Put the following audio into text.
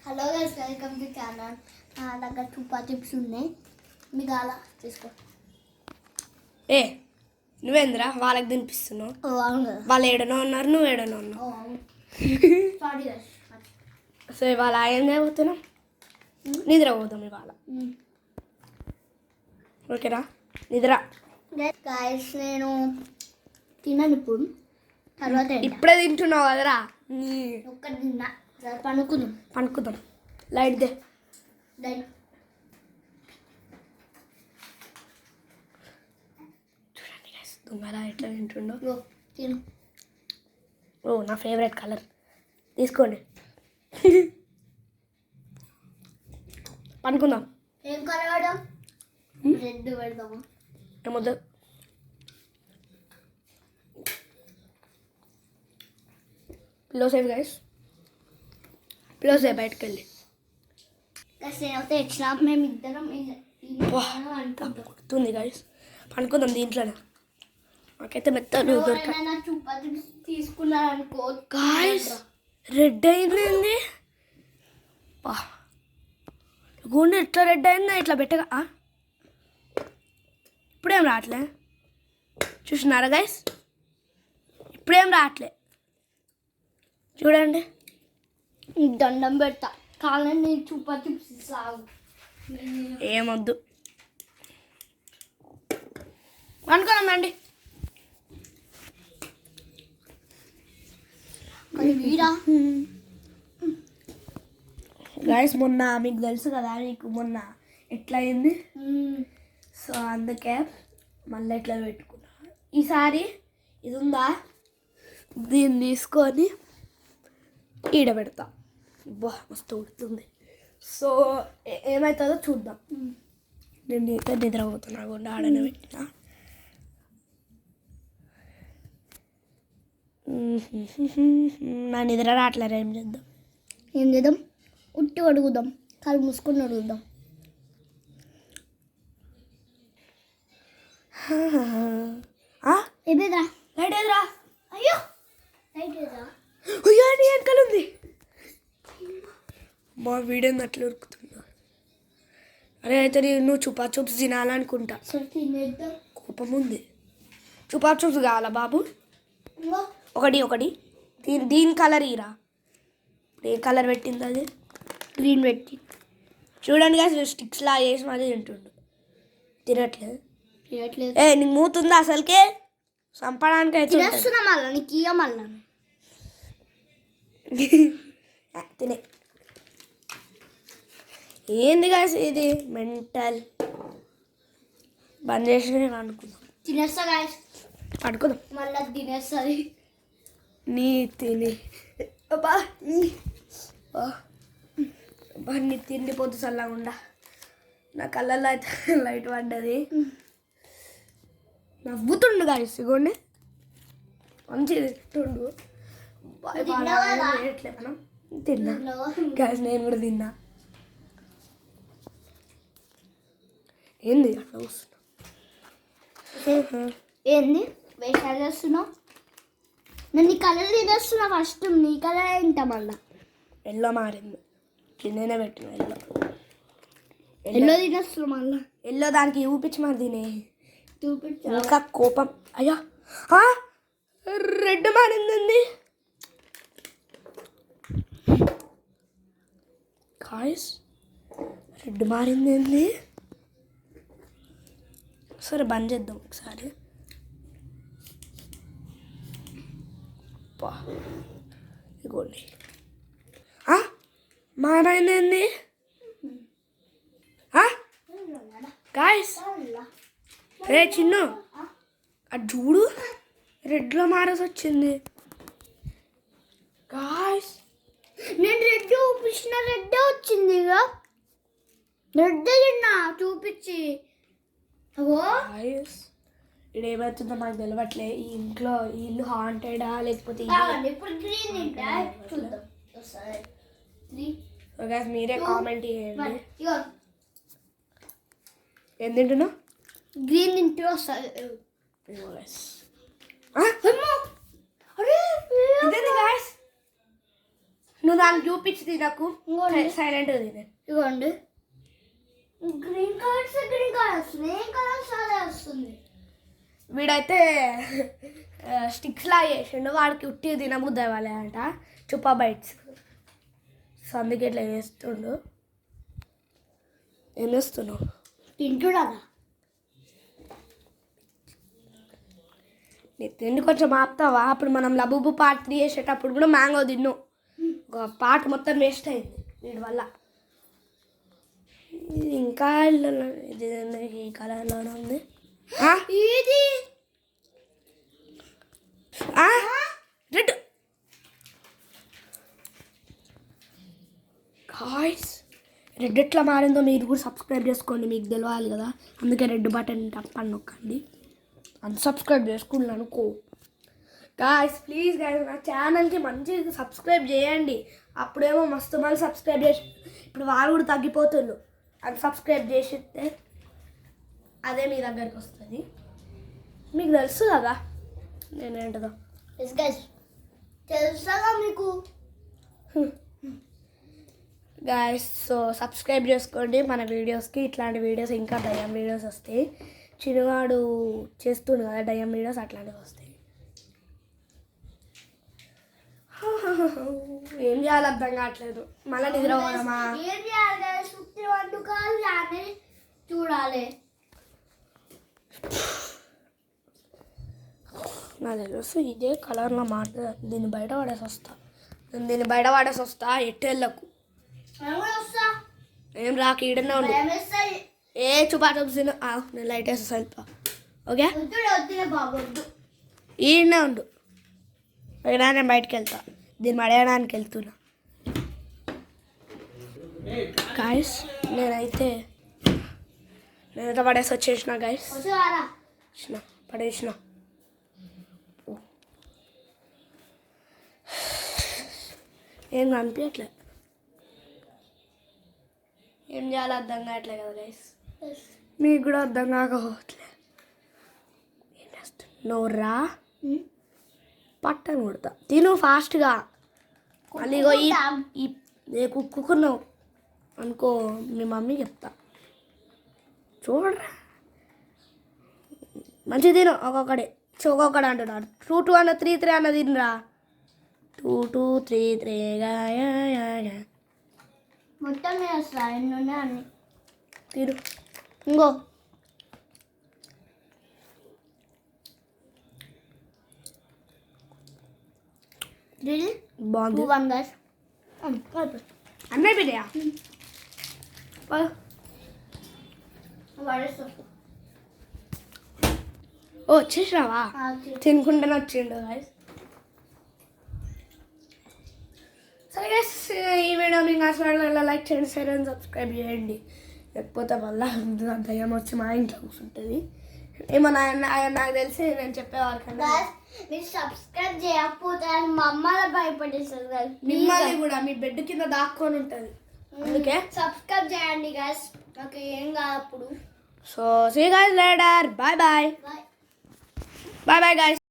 Hello guys, welcome to channel. నా దగ్గర చుప్పా chips ఉన్నాయి. మీకు అలా తీసుకో. ఏ నువ్వేంద్రా వాళ్ళకి తినిపిస్తున్నావు? అవును కదా. వాళ్ళు ఏడనో ఉన్నారు, నువ్వు ఏడనో ఉన్నావు. Sorry guys. సో ఇవాళ ఏం చేయబోతున్నాం? నిద్ర పోతాం ఇవాళ. ఓకేనా? నిద్ర. గైస్ నేను తిన్నాను ఇప్పుడు. తర్వాత ఇప్పుడే తింటున్నావు కదరా? ఒక్కటి తిన్నా. సరే పనుకుందాం. లైట్ దే. చూడండి గైస్, దొంగలా ఎట్లా తింటుండో. తిను. ఓ నా ఫేవరెట్ కలర్. తీసుకోండి. పనుకుందాం. ఏం కలర్ పెడదాం? రెడ్ పెడదామా? ఏమొద్దు. Pillow safe guys, pillow safe. బయటకు వెళ్ళి నేనైతే ఎట్లా మేమిద్దరం గుర్తుంది గైస్. పనుకుందాం దీంట్లోనే. నాకైతే మెత్తలు చుప్పా చిప్స్ తీసుకున్నారనుకో గాయస్, రెడ్ అయింది. గుండె ఎట్లా రెడ్ అయిందా? ఇట్లా పెట్టగా ఇప్పుడేం రావట్లే. చూసినారా గైస్? ఇప్పుడేం రావట్లే. చూడండి. దండం పెడతా కానీ నేను చుప్పా చిప్స్ సాగు. ఏమొద్దు, అనుకోనండి. గైస్ మొన్న మీకు తెలుసు కదా, మీకు మొన్న ఎట్లా అయింది. సో అందుకే మళ్ళీ ఎట్లా పెట్టుకున్నా. ఈసారి ఇది ఉందా, దీన్ని తీసుకొని ఈడ పెడతా. మస్తు ఉడుతుంది. సో ఏమవుతుందో చూద్దాం. నేను అయితే నిద్రపోతున్నా కూడా ఆడనే పెట్టిన. నా నిద్ర రావట్లేరా? ఏం చేద్దాం? ఉట్టి అడుగుదాం, కాలు మూసుకొని అడుగుదాం. ఏదేరా? లైట్ ఏదిరా? అయ్యో లైట్ ఏదా? అయ్యో నీ వెనకాల ఉంది. మా వీడియోని అట్లా ఉరుకుతున్నా. అరే అయితే నువ్వు చుపా చూప్స్ తినాలనుకుంటా. తినేద్దాం. కోపం ఉంది. చుపా చూప్స్ కావాలా బాబు? ఒకటి దీని కలర్ ఇరా. ఏ కలర్ పెట్టింది? అది గ్రీన్ పెట్టి. చూడండి కదా, స్టిక్స్ లా వేసి మళ్ళీ తింటుండు. తినట్లేదు. ఏ నీకు మూతుందా అసలుకే? చంపడానికి అయితే తినేస్తున్నా. మళ్ళా నీకు ఇయ్య మళ్ళా తినే. ఏంది కాదు ఇది? మెంటల్. బంద్ చేసి అనుకుందాం. తినేస్తా గాయస్. పడుకుందాం. మళ్ళీ తినేస్తుంది. నీ తిని అబ్బా నీ తిండి పొద్దు చల్లకుండా. నా కళ్ళల్లో అయితే లైట్ పడ్డది. నవ్వుతుండు గాయస్. ఇగోండి మంచిది తింటుండు. మనం తిన్నా గాయస్. నేను కూడా తిన్నా. ఏంది అట్లా వస్తున్నా? ఏంది వేషాలు చేస్తున్నావు? నేను నీ కలర్ తినేస్తున్నా. ఫస్ట్ నీ కలర్ ఏంట? మళ్ళా ఎల్లో మారింది. నేనే పెట్టిన ఎల్లో తినేస్తున్నా. మళ్ళా ఎల్లో దానికి చూపించి మరి తినే. చూపించా. ఇంకా కోపం. అయ్యా రెడ్ మారింది. గాయ్స్ రెడ్ మారింది. సరే బంద్ చేద్దాం ఒకసారి. ఇగోండి మారైంది. గాయ్స్ రే చిన్ను, అది చూడు, రెడ్లో మారేసి వచ్చింది. గాయ్స్ నేను రెడ్ చూపించిన రెడ్డే వచ్చింది. ఇక రెడ్డే తిన్నా చూపించి. గాయ్స్ ఇక్కడ ఏమవుతుందో మాకు తెలియట్లే. ఈ ఇంట్లో ఈ ఇల్లు హాంటెడా లేకపోతే ఇప్పుడు గ్రీన్ తింటా చూద్దాం. మీరే కామెంట్ చేయండి. ఏం తింటున్నావు? గ్రీన్ తింటే వస్తుంది. ఇదేంది గాయ్స్? నువ్వు దాన్ని చూపించి తినకు, సైలెంట్ తినే. ఇదిగోండి గ్రీన్ కలర్స్ వస్తుంది, ఏం కలర్స్ అదే వస్తుంది. వీడైతే స్టిక్స్ లా చేసిండు, వాడికి ఉట్టి తినబుద్ది అవ్వాలి అంట, చుప్పా బైట్స్. సో అందుకే ఇట్లా వేస్తుండు. ఏం వేస్తున్నావు? తింటుడా నీ తిండి కొంచెం ఆపుతావా? అప్పుడు మనం లబుబు పార్ట్ 3 చేసేటప్పుడు కూడా మ్యాంగో తిన్ను, ఒక పార్ట్ మొత్తం వేస్ట్ అయింది వీడి వల్ల. ఇది ఇంకా ఇది ఈ కలర్లోనే ఉంది. ఇది రెడ్. గాయ్స్ రెడ్ ఎట్లా మారిందో మీరు కూడా సబ్స్క్రైబ్ చేసుకోండి, మీకు తెలియాలి కదా. అందుకే రెడ్ బటన్ తప్పని నొక్కండి. అన్సబ్స్క్రైబ్ చేసుకున్నాను అనుకో. గాయ్స్ ప్లీజ్ గాయ్స్ నా ఛానల్కి మంచిగా సబ్స్క్రైబ్ చేయండి. అప్పుడేమో మస్తు మంది సబ్స్క్రైబ్ చేసి, ఇప్పుడు వాళ్ళు కూడా తగ్గిపోతున్నారు. అన్సబ్స్క్రైబ్ చేసితే అదే మీ దగ్గరికి వస్తుంది. మీకు తెలుసు కదా నేనేంటదో. తెలుసా మీకు గాయస్? సో సబ్స్క్రైబ్ చేసుకోండి మన వీడియోస్కి. ఇట్లాంటి వీడియోస్ ఇంకా దయ్యం వీడియోస్ వస్తాయి. చిన్నవాడు చేస్తుండు కదా దయ్యం వీడియోస్, అట్లాంటివి వస్తాయి. ఏం చేయాలి అర్థం కావట్లేదు. మళ్ళీ నిద్ర పోదామా? ఏం చేయాలి? సుత్తి వండుకోవాలి, చూడాలి. నాకు తెలుసు ఇదే కలర్లో మాట. దీన్ని బయట పడేసి వస్తా, నేను దీన్ని బయట పడేసి వస్తా. ఎట్టేళ్ళకు ఏం రాక ఈడనే ఉండు. ఏ చూపా చూసిన నేను లైట్ వేస్తా వెళ్ళిపో. ఓకే ఈడనే ఉండు. అయినా నేను బయటకు వెళ్తా, దీన్ని పడేయడానికి వెళ్తున్నా. గాయస్ నేనైతే పడేసి వచ్చేసిన. గాయస్ వచ్చిన పడేసిన. ఏం కనిపించట్లే, ఏం చేయాలో అర్థం కావట్లే కదా గైస్. మీకు కూడా అర్థం కాకపోవట్లే. ఏం చేస్తా నోర్రా పట్టను కొడతా. తిను ఫాస్ట్గా. మళ్ళీ ఈ కుక్కున్నావు అనుకో మీ మమ్మీ చెప్తా. చూడరా మంచిగా తిను. ఒక్కొక్కడే అంటున్నాడు. 2 2 అన్న 3 3 అన్న తినరా. 2 2 3 3 మొత్తం అన్ని తిరు. ఇంకో బాగుంది. అన్నీ బిడ్డ వచ్చేసినావా? తినుకుంటూనే వచ్చిండు గాయస్. సరే గైస్ ఈ వీడియో మీకు నచ్చినట్లయితే లైక్ చేయండి, షేర్ అండ్ సబ్స్క్రైబ్ చేయండి. లేకపోతే మళ్ళీ దయ్యం వచ్చి మా ఇంట్లో కూర్చుంటుంది. ఏమో నాకు తెలిసి నేను చెప్పేవారు కదా. మీరు సబ్స్క్రైబ్ చేయకపోతే మా అమ్మలో భయపడేస్తారు. మిమ్మల్ని కూడా మీ బెడ్ కింద దాక్కొని ఉంటుంది. అందుకే సబ్స్క్రైబ్ చేయండి గైస్, నాకు ఏం కాదు అప్పుడు. So see guys later. Bye bye. Bye bye guys.